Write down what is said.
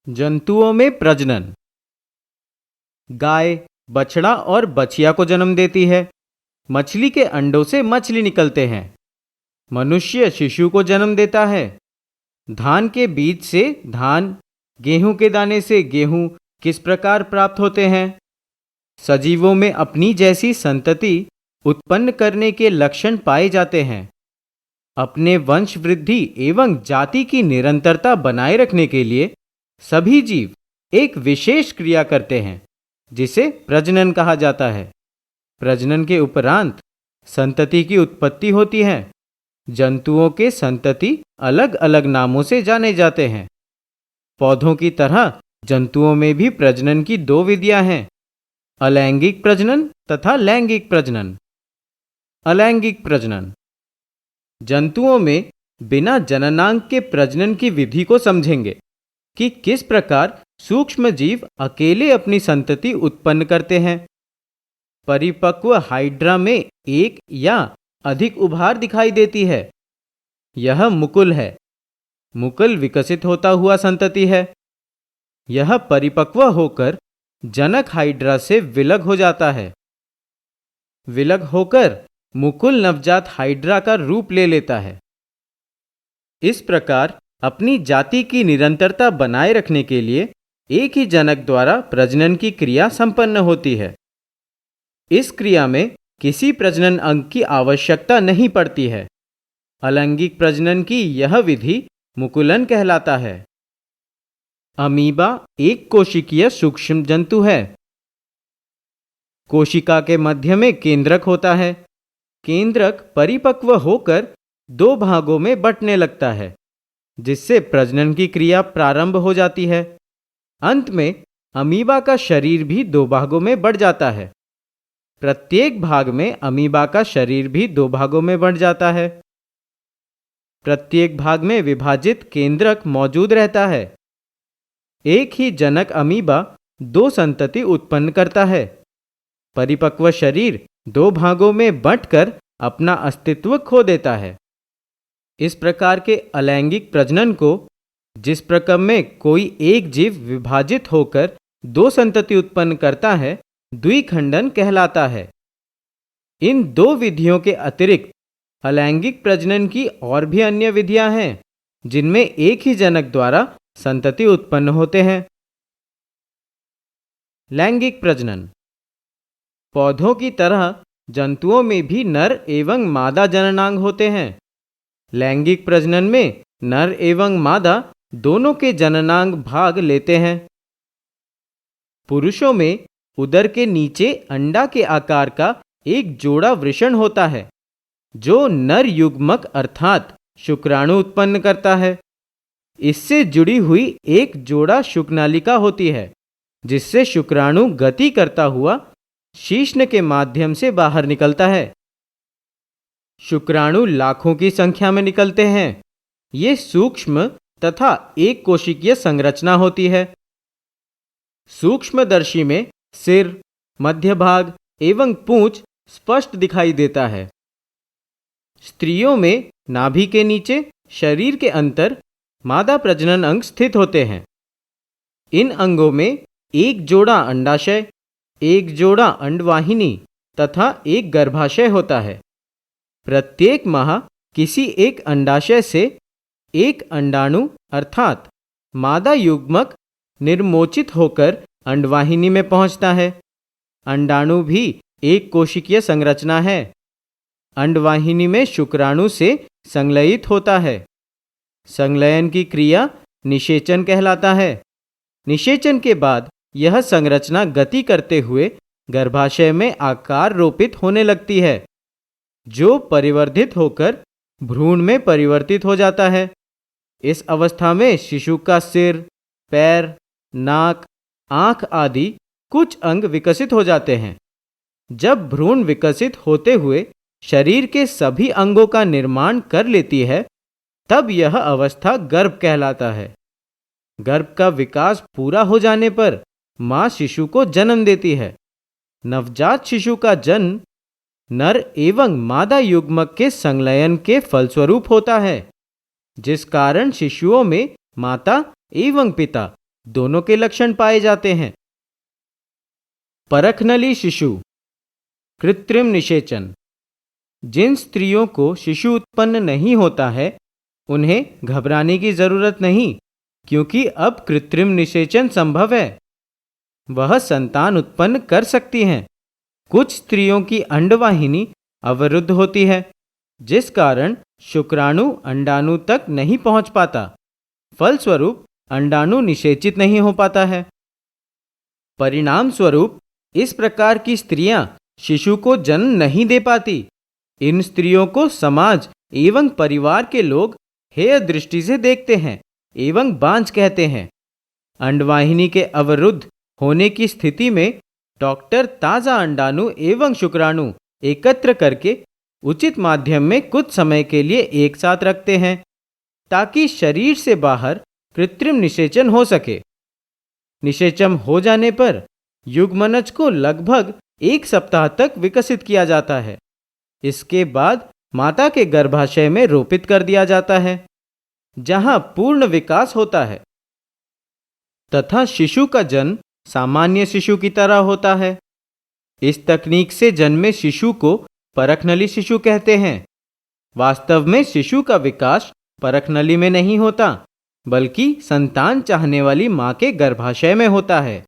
जंतुओं में प्रजनन। गाय बछड़ा और बछिया को जन्म देती है। मछली के अंडों से मछली निकलते हैं। मनुष्य शिशु को जन्म देता है। धान के बीज से धान, गेहूं के दाने से गेहूं किस प्रकार प्राप्त होते हैं? सजीवों में अपनी जैसी संतति उत्पन्न करने के लक्षण पाए जाते हैं। अपने वंश वृद्धि एवं जाति की निरंतरता बनाए रखने के लिए सभी जीव एक विशेष क्रिया करते हैं जिसे प्रजनन कहा जाता है। प्रजनन के उपरांत संतति की उत्पत्ति होती है। जंतुओं के संतति अलग अलग नामों से जाने जाते हैं। पौधों की तरह जंतुओं में भी प्रजनन की दो विधियां हैं, अलैंगिक प्रजनन तथा लैंगिक प्रजनन। अलैंगिक प्रजनन। जंतुओं में बिना जननांग के प्रजनन की विधि को समझेंगे कि किस प्रकार सूक्ष्म जीव अकेले अपनी संतति उत्पन्न करते हैं। परिपक्व हाइड्रा में एक या अधिक उभार दिखाई देती है। यह मुकुल है। मुकुल विकसित होता हुआ संतति है। यह परिपक्व होकर जनक हाइड्रा से विलग हो जाता है। विलग होकर मुकुल नवजात हाइड्रा का रूप ले लेता है। इस प्रकार अपनी जाति की निरंतरता बनाए रखने के लिए एक ही जनक द्वारा प्रजनन की क्रिया संपन्न होती है। इस क्रिया में किसी प्रजनन अंग की आवश्यकता नहीं पड़ती है। अलैंगिक प्रजनन की यह विधि मुकुलन कहलाता है। अमीबा एक कोशिकीय सूक्ष्म जंतु है। कोशिका के मध्य में केंद्रक होता है। केंद्रक परिपक्व होकर दो भागों में बंटने लगता है, जिससे प्रजनन की क्रिया प्रारंभ हो जाती है। अंत में अमीबा का शरीर भी दो भागों में बढ़ जाता है। प्रत्येक भाग में अमीबा का शरीर भी दो भागों में बढ़ जाता है। प्रत्येक भाग में विभाजित केंद्रक मौजूद रहता है। एक ही जनक अमीबा दो संतति उत्पन्न करता है। परिपक्व शरीर दो भागों में बंटकर अपना अस्तित्व खो देता है। इस प्रकार के अलैंगिक प्रजनन को, जिस प्रक्रम में कोई एक जीव विभाजित होकर दो संतति उत्पन्न करता है, द्विखंडन कहलाता है। इन दो विधियों के अतिरिक्त अलैंगिक प्रजनन की और भी अन्य विधियां हैं, जिनमें एक ही जनक द्वारा संतति उत्पन्न होते हैं। लैंगिक प्रजनन। पौधों की तरह जंतुओं में भी नर एवं मादा जननांग होते हैं। लैंगिक प्रजनन में नर एवं मादा दोनों के जननांग भाग लेते हैं। पुरुषों में उदर के नीचे अंडा के आकार का एक जोड़ा वृषण होता है, जो नर युग्मक अर्थात शुक्राणु उत्पन्न करता है। इससे जुड़ी हुई एक जोड़ा शुक्नालिका होती है, जिससे शुक्राणु गति करता हुआ शीश्न के माध्यम से बाहर निकलता है। शुक्राणु लाखों की संख्या में निकलते हैं। ये सूक्ष्म तथा एक कोशिकीय संरचना होती है। सूक्ष्मदर्शी में सिर, मध्य भाग एवं पूंछ स्पष्ट दिखाई देता है। स्त्रियों में नाभि के नीचे शरीर के अंतर मादा प्रजनन अंग स्थित होते हैं। इन अंगों में एक जोड़ा अंडाशय, एक जोड़ा अंडवाहिनी तथा एक गर्भाशय होता है। प्रत्येक माह किसी एक अंडाशय से एक अंडाणु अर्थात मादा युग्मक निर्मोचित होकर अंडवाहिनी में पहुंचता है। अंडाणु भी एक कोशिकीय संरचना है। अंडवाहिनी में शुक्राणु से संलयित होता है। संलयन की क्रिया निषेचन कहलाता है। निषेचन के बाद यह संरचना गति करते हुए गर्भाशय में आकार रोपित होने लगती है, जो परिवर्धित होकर भ्रूण में परिवर्तित हो जाता है। इस अवस्था में शिशु का सिर, पैर, नाक, आंख आदि कुछ अंग विकसित हो जाते हैं। जब भ्रूण विकसित होते हुए शरीर के सभी अंगों का निर्माण कर लेती है, तब यह अवस्था गर्भ कहलाता है। गर्भ का विकास पूरा हो जाने पर मां शिशु को जन्म देती है। नवजात शिशु का जन्म नर एवं मादा युग्मक के संलयन के फलस्वरूप होता है, जिस कारण शिशुओं में माता एवं पिता दोनों के लक्षण पाए जाते हैं। परखनली शिशु, कृत्रिम निषेचन। जिन स्त्रियों को शिशु उत्पन्न नहीं होता है उन्हें घबराने की जरूरत नहीं, क्योंकि अब कृत्रिम निषेचन संभव है। वह संतान उत्पन्न कर सकती हैं। कुछ स्त्रियों की अंडवाहिनी अवरुद्ध होती है, जिस कारण शुक्राणु अंडाणु तक नहीं पहुंच पाता। फलस्वरूप अंडाणु निषेचित नहीं हो पाता है। परिणाम स्वरूप इस प्रकार की स्त्रियां शिशु को जन्म नहीं दे पाती। इन स्त्रियों को समाज एवं परिवार के लोग हेय दृष्टि से देखते हैं एवं बांझ कहते हैं। अंडवाहिनी के अवरुद्ध होने की स्थिति में डॉक्टर ताजा अंडाणु एवं शुक्राणु एकत्र करके उचित माध्यम में कुछ समय के लिए एक साथ रखते हैं, ताकि शरीर से बाहर कृत्रिम निषेचन हो सके। निषेचन हो जाने पर युग्मनज को लगभग 1 सप्ताह तक विकसित किया जाता है। इसके बाद माता के गर्भाशय में रोपित कर दिया जाता है, जहां पूर्ण विकास होता है तथा शिशु का जन्म सामान्य शिशु की तरह होता है। इस तकनीक से जन्मे शिशु को परखनली शिशु कहते हैं। वास्तव में शिशु का विकास परखनली में नहीं होता, बल्कि संतान चाहने वाली मां के गर्भाशय में होता है।